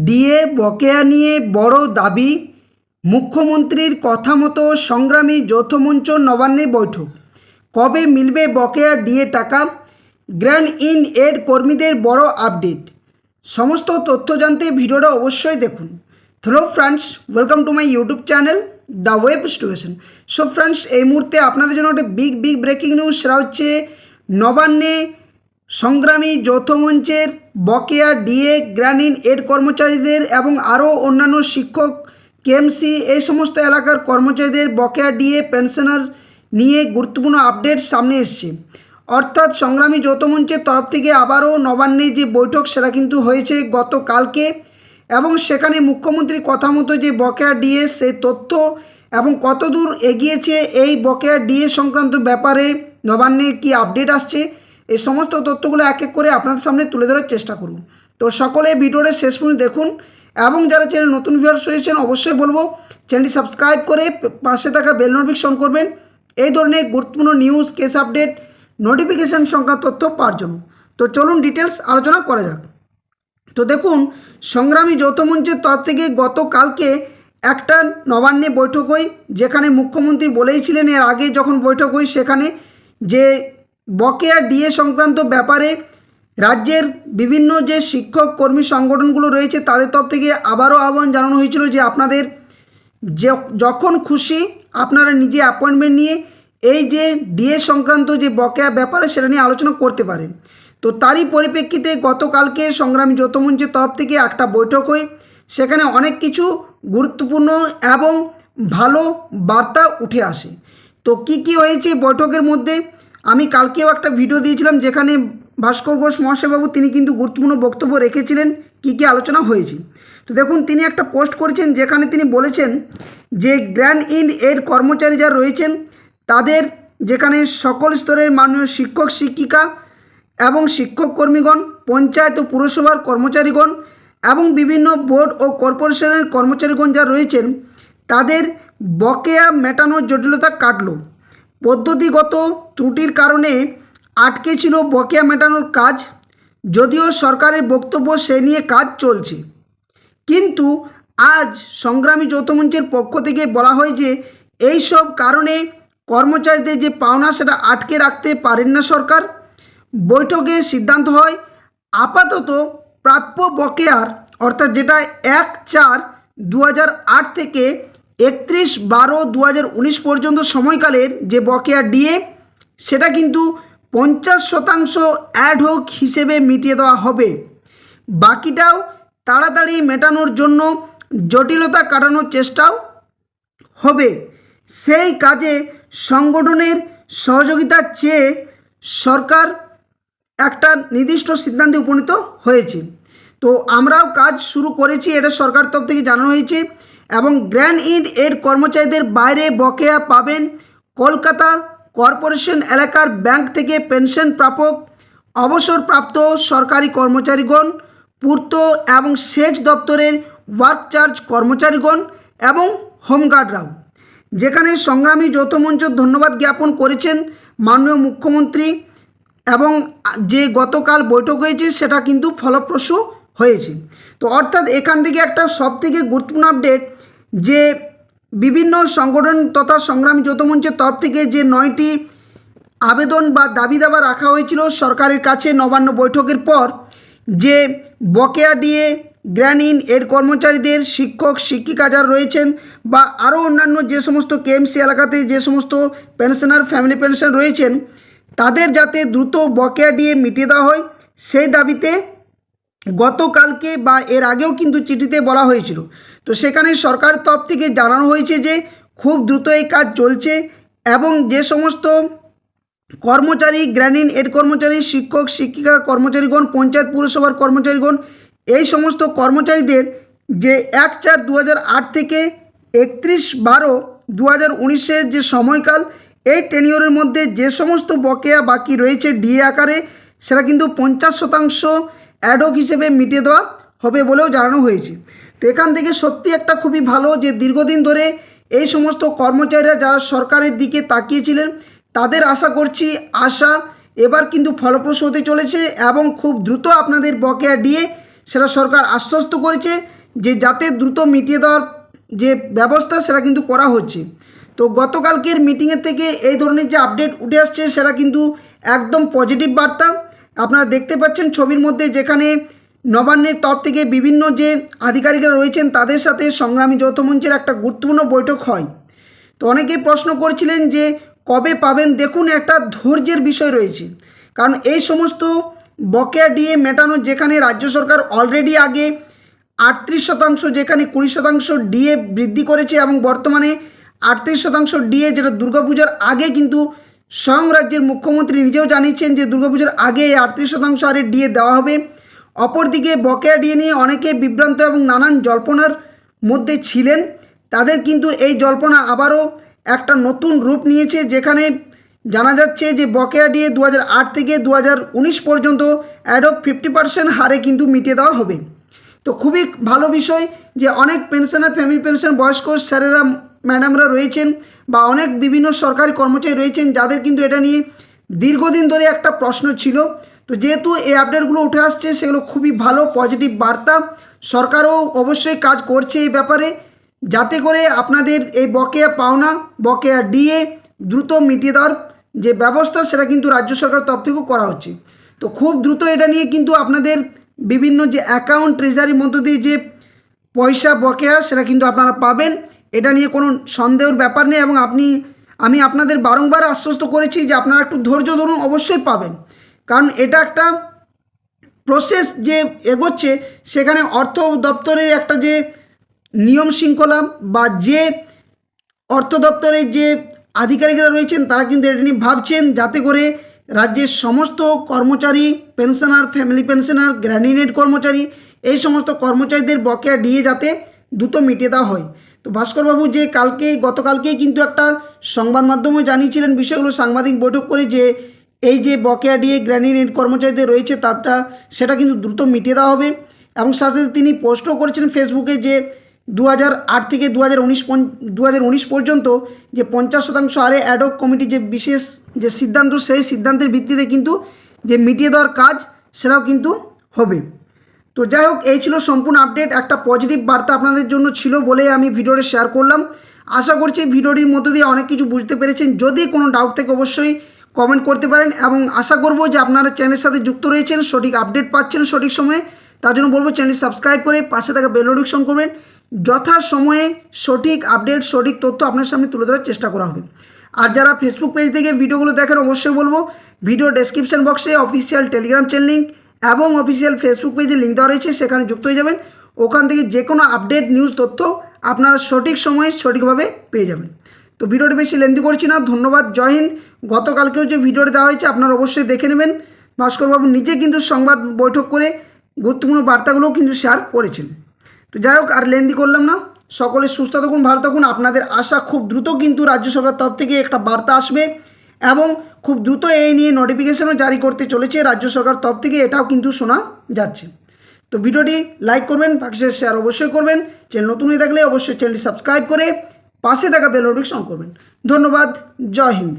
DA বকেয়া নিয়ে বড় দাবি, মুখ্যমন্ত্রীর কথা মতো সংগ্রামী যৌথ মঞ্চ নবান্নে বৈঠক। কবে মিলবে বকেয়া ডিএ টাকা? গ্র্যান্ড ইন এড কর্মীদের বড় আপডেট। সমস্ত তথ্য জানতে ভিডিওটা অবশ্যই দেখুন। Hello friends, welcome to my YouTube channel the web station. So friends, এই মুহূর্তে আপনাদের জন্য একটা বিগ ব্রেকিং নিউজ। সেটা হচ্ছে নবান্নে সংগ্রামী যৌথ মঞ্চের বকেয়া ডিএ, গ্র্যান্ড ইন এড কর্মচারীদের এবং আরও অন্যান্য শিক্ষক, কেএমসি এই সমস্ত এলাকার কর্মচারীদের বকেয়া ডিএ পেনশনার নিয়ে গুরুত্বপূর্ণ আপডেট সামনে এসছে। অর্থাৎ সংগ্রামী যৌথ মঞ্চের তরফ থেকে আবারও নবান্নে যে বৈঠক সেটা কিন্তু হয়েছে গতকালকে, এবং সেখানে মুখ্যমন্ত্রীর কথা মতো যে বকেয়া ডিএ সেই তথ্য এবং কতদূর এগিয়েছে এই বকেয়া ডিএ সংক্রান্ত ব্যাপারে নবান্নে কি আপডেট আসছে, এই সমস্ত তথ্যগুলো এক এক করে আপনাদের সামনে তুলে ধরার চেষ্টা করুন। তো সকলে ভিডিওটা শেষ পর্যন্ত দেখুন, এবং যারা চ্যানেল নতুন ভিউয়ার্স হয়েছেন অবশ্যই বলবো চ্যানেলটি সাবস্ক্রাইব করে পাশে থাকা বেল নোটিফিকেশন করবেন এই ধরনের গুরুত্বপূর্ণ নিউজ, কেস আপডেট, নোটিফিকেশান সংক্রান্ত তথ্য পাওয়ার জন্য। তো চলুন ডিটেলস আলোচনা করা যাক। তো দেখুন, সংগ্রামী যৌথ মঞ্চের তরফ থেকে গতকালকে একটা নবান্নে বৈঠক হয়, যেখানে মুখ্যমন্ত্রী বলেইছিলেন এর আগে যখন বৈঠক হয় সেখানে যে বকেয়া ডিএ সংক্রান্ত ব্যাপারে রাজ্যের বিভিন্ন যে শিক্ষক কর্মী সংগঠনগুলো রয়েছে তাদের তরফ থেকে আবারও আহ্বান জানানো হয়েছিল যে আপনাদের যখন খুশি আপনারা নিজে অ্যাপয়েন্টমেন্ট নিয়ে এই যে ডিএ সংক্রান্ত যে বকেয়া ব্যাপারে সেটা নিয়ে আলোচনা করতে পারেন। তো তারই পরিপ্রেক্ষিতে গতকালকে সংগ্রামী যৌথ মঞ্চের তরফ থেকে একটা বৈঠক হয়, সেখানে অনেক কিছু গুরুত্বপূর্ণ এবং ভালো বার্তা উঠে আসে। তো কি হয়েছে বৈঠকের মধ্যে, আমি কালকেও একটা ভিডিও দিয়েছিলাম যেখানে ভাস্কর ঘোষ মহাশয়বাবু তিনি কিন্তু গুরুত্বপূর্ণ বক্তব্য রেখেছিলেন কি আলোচনা হয়েছে। তো দেখুন, তিনি একটা পোস্ট করেছেন যেখানে তিনি বলেছেন যে গ্র্যান্ড ইন এড কর্মচারী যারা রয়েছেন তাদের, যেখানে সকল স্তরের মাননীয় শিক্ষক শিক্ষিকা এবং শিক্ষক কর্মীগণ, পঞ্চায়েত ও পুরসভার কর্মচারীগণ এবং বিভিন্ন বোর্ড ও কর্পোরেশনের কর্মচারীগণ যারা রয়েছেন তাদের বকেয়া মেটানোর জটিলতা কাটল। পদ্ধতিগত ত্রুটির কারণে আটকে ছিল বকেয়া মেটানোর কাজ, যদিও সরকারের বক্তব্য সে নিয়ে কাজ চলছে। কিন্তু আজ সংগ্রামী যৌথ মঞ্চের পক্ষ থেকে বলা হয় যে এই সব কারণে কর্মচারীদের যে পাওনা সেটা আটকে রাখতে পারেন না সরকার। বৈঠকে সিদ্ধান্ত হয় আপাতত প্রাপ্য বকেয়ার, অর্থাৎ যেটা 1/4/2008 থেকে 31/12/2019 পর্যন্ত সময়কালের যে বকেয়া ডিএ সেটা কিন্তু 50% অ্যাডহক হিসেবে মিটিয়ে দেওয়া হবে। বাকিটাও তাড়াতাড়ি মেটানোর জন্য জটিলতা কাটানোর চেষ্টাও হবে। সেই কাজে সংগঠনের সহযোগিতা চেয়ে সরকার একটা নির্দিষ্ট সিদ্ধান্তে উপনীত হয়েছে। তো আমরাও কাজ শুরু করেছি, এটা সরকার তরফ থেকে জানানো হয়েছে। এবং গ্র্যান্ড ইন এড কর্মচারীদের বাইরে বকেয়া পাবেন কলকাতা কর্পোরেশন এলাকার ব্যাংক থেকে পেনশন প্রাপক, অবসরপ্রাপ্ত সরকারি কর্মচারীগণ, পূর্ত এবং সেচ দপ্তরের ওয়ার্ক চার্জ কর্মচারীগণ এবং হোমগার্ডরাও। যেখানে সংগ্রামী যৌথ মঞ্চ ধন্যবাদ জ্ঞাপন করেছেন মাননীয় মুখ্যমন্ত্রী, এবং যে গতকাল বৈঠক হয়েছে সেটা কিন্তু ফলপ্রসূ হয়েছে। তো অর্থাৎ এখান থেকে একটা সবথেকে গুরুত্বপূর্ণ আপডেট যে বিভিন্ন সংগঠন তথা সংগ্রামী যৌথ মঞ্চের তরফ থেকে যে 9টি আবেদন বা দাবি দাবা রাখা হয়েছিল সরকারের কাছে নবান্ন বৈঠকের পর, যে বকেয়া ডিএ, গ্র্যান্ড ইন এড কর্মচারীদের, শিক্ষক শিক্ষিকা যারা রয়েছেন বা আরও অন্যান্য যে সমস্ত কেএমসি এলাকাতে যে সমস্ত পেনশনার, ফ্যামিলি পেনশন রয়েছেন তাদের যাতে দ্রুত বকেয়া ডিএ মিটিয়ে দেওয়া হয়, সেই দাবিতে গতকালকে বা এর আগেও কিন্তু চিঠিতে বলা হয়েছিল। তো সেখানে সরকারের তরফ থেকে জানানো হয়েছে যে খুব দ্রুত এই কাজ চলছে, এবং যে সমস্ত কর্মচারী, গ্র্যান্ড ইন এড কর্মচারী, শিক্ষক শিক্ষিকা কর্মচারীগণ, পঞ্চায়েত পুরসভার কর্মচারীগণ, এই সমস্ত কর্মচারীদের যে 1/4/2008 থেকে 31/12/2019 যে সময়কাল, এই টেনিওরের মধ্যে যে সমস্ত বকেয়া বাকি রয়েছে ডিএ আকারে সেটা কিন্তু 50% অ্যাডহক হিসেবে মিটিয়ে দেওয়া হবে বলেও জানানো হয়েছে। তো এখান থেকে সত্যি একটা খুবই ভালো যে দীর্ঘদিন ধরে এই সমস্ত কর্মচারীরা যারা সরকারের দিকে তাকিয়েছিলেন তাদের আশা করছি এবার কিন্তু ফলপ্রসূ হতে চলেছে, এবং খুব দ্রুত আপনাদের বকেয়া ডিএ সেটা সরকার আশ্বস্ত করেছে যে যাতে দ্রুত মিটিয়ে দেওয়ার যে ব্যবস্থা সেটা কিন্তু করা হচ্ছে। তো গতকালকের মিটিংয়ের থেকে এই ধরনের যে আপডেট উঠে আসছে সেটা কিন্তু একদম পজিটিভ বার্তা। আপনারা দেখতে পাচ্ছেন ছবির মধ্যে, যেখানে নবান্নের তরফ থেকে বিভিন্ন যে আধিকারিকরা রয়েছেন তাদের সাথে সংগ্রামী যৌথ মঞ্চের একটা গুরুত্বপূর্ণ বৈঠক হয়। তো অনেকেই প্রশ্ন করছিলেন যে কবে পাবেন। দেখুন, একটা ধৈর্যের বিষয় রয়েছে, কারণ এই সমস্ত বকেয়া ডিএ মেটানো, যেখানে রাজ্য সরকার অলরেডি আগে 38%, যেখানে 20% ডিএ বৃদ্ধি করেছে এবং বর্তমানে 38% ডিএ, যেটা দুর্গাপূজার আগে কিন্তু স্বয়ং রাজ্যের মুখ্যমন্ত্রী নিজেও জানিয়েছেন যে দুর্গাপূজার আগে এই 38% হারে ডিএ দেওয়া হবে। অপরদিকে বকেয়া ডিএ নিয়ে অনেকে বিভ্রান্ত এবং নানান জল্পনার মধ্যে ছিলেন। তাদের কিন্তু এই জল্পনা আবারও একটা নতুন রূপ নিয়েছে, যেখানে জানা যাচ্ছে যে বকেয়া ডিএ 2008 থেকে 2019 পর্যন্ত অ্যাডক 50% হারে কিন্তু মিটিয়ে দেওয়া হবে। তো খুবই ভালো বিষয় যে অনেক পেনশনার, ফ্যামিলি পেনশন, বয়স্ক স্যারেরা, ম্যাডামরা রয়েছেন বা অনেক বিভিন্ন সরকারি কর্মচারী রয়েছেন যাদের কিন্তু এটা নিয়ে দীর্ঘদিন ধরে একটা প্রশ্ন ছিল। তো যেহেতু এই আপডেটগুলো উঠে আসছে, সেগুলো খুবই ভালো পজিটিভ বার্তা। সরকারও অবশ্যই কাজ করছে এই ব্যাপারে, যাতে করে আপনাদের এই বকেয়া পাওনা, বকেয়া ডিএ দ্রুত মিটিয়ে দেওয়ার যে ব্যবস্থা সেটা কিন্তু রাজ্য সরকার তরফ থেকেও করা হচ্ছে। তো খুব দ্রুত এটা নিয়ে কিন্তু আপনাদের বিভিন্ন যে অ্যাকাউন্ট, ট্রেজারির মধ্য দিয়ে যে পয়সা বকেয়া সেটা কিন্তু আপনারা পাবেন। এটা নিয়ে কোনো সন্দেহের ব্যাপার নেই, এবং আমি আপনাদের বারংবার আশ্বস্ত করেছি যে আপনারা একটু ধৈর্য ধরুন, অবশ্যই পাবেন। কারণ এটা একটা প্রসেস যে এগোচ্ছে, সেখানে অর্থ দপ্তরের একটা যে নিয়ম শৃঙ্খলা বা যে অর্থ দপ্তরের যে আধিকারিকরা রয়েছেন তারা কিন্তু এটা নিয়ে ভাবছেন, যাতে করে রাজ্যের সমস্ত কর্মচারী, পেনশনার, ফ্যামিলি পেনশনার, গ্র্যাজুয়েট কর্মচারী, এই সমস্ত কর্মচারীদের বকেয়া ডিএ যাতে দ্রুত মিটিয়ে দেওয়া হয়। তো ভাস্করবাবু যে গতকালকেই কিন্তু একটা সংবাদ মাধ্যমে জানিয়েছিলেন বিষয়গুলো, সাংবাদিক বৈঠক করে, যে এই যে বকেয়া ডিএ গ্র্যাজুয়েট কর্মচারীদের রয়েছে সেটা কিন্তু দ্রুত মিটিয়ে দেওয়া হবে। এবং সাথে সাথে তিনি পোস্টও করেছেন ফেসবুকে যে 2008 থেকে 2019 পর্যন্ত যে 50% হারে অ্যাডক কমিটি যে বিশেষ যে সিদ্ধান্ত, সেই সিদ্ধান্তের ভিত্তিতে কিন্তু যে মিটিয়ে দেওয়ার কাজ সেটাও কিন্তু হবে। তো যাই হোক, এই ছিল সম্পূর্ণ আপডেট। একটা পজিটিভ বার্তা আপনাদের জন্য ছিল বলে আমি ভিডিওটা শেয়ার করলাম। আশা করছি ভিডিওটির মধ্য দিয়ে অনেক কিছু বুঝতে পেরেছেন। যদি কোনো ডাউট থাকে অবশ্যই কমেন্ট করতে পারেন, এবং আশা করব যে আপনারা চ্যানেলের সাথে যুক্ত রয়েছেন, সঠিক আপডেট পাচ্ছেন সঠিক সময়ে। তার জন্য বলবো চ্যানেলটি সাবস্ক্রাইব করে পাশে থাকা বেল নোটিফিকেশন করবেন। যথা সময়ে সঠিক আপডেট, সঠিক তথ্য আপনার সামনে তুলে ধরার চেষ্টা করা হবে। আর যারা ফেসবুক পেজ থেকে ভিডিওগুলো দেখেন, অবশ্যই বলবো ভিডিও ডেসক্রিপশন বক্সে অফিসিয়াল টেলিগ্রাম চ্যানেল লিঙ্ক এবং অফিসিয়াল ফেসবুক পেজের লিঙ্ক দেওয়া রয়েছে, সেখানে যুক্ত হয়ে যাবেন। ওখান থেকে যে কোনো আপডেট, নিউজ, তথ্য আপনারা সঠিক সময়ে সঠিকভাবে পেয়ে যাবেন। তো ভিডিওটি বেশি লেন্দি করছি না, ধন্যবাদ, জয় হিন্দ। গতকালকেও যে ভিডিওটি দেওয়া হয়েছে আপনারা অবশ্যই দেখে নেবেন। ভাস্করবাবু নিজে কিন্তু সংবাদ বৈঠক করে গুরুত্বপূর্ণ বার্তাগুলোও কিন্তু শেয়ার করেছেন। তো যাই হোক, আর লেন্দি করলাম না। সকলে সুস্থ থাকুন, ভালো থাকুন। আপনাদের আশা খুব দ্রুত কিন্তু রাজ্য সরকার তরফ থেকে একটা বার্তা আসবে, এবং খুব দ্রুত এই নিয়ে নোটিফিকেশনও জারি করতে চলেছে রাজ্য সরকার তরফ থেকে, এটাও কিন্তু শোনা যাচ্ছে। তো ভিডিওটি লাইক করবেন, বাকি শেয়ার অবশ্যই করবেন। চ্যানেল নতুন হয়ে থাকলে অবশ্যই চ্যানেলটি সাবস্ক্রাইব করে পাশে থাকা বেল নোটিফিকেশন করবেন। ধন্যবাদ, জয় হিন্দ।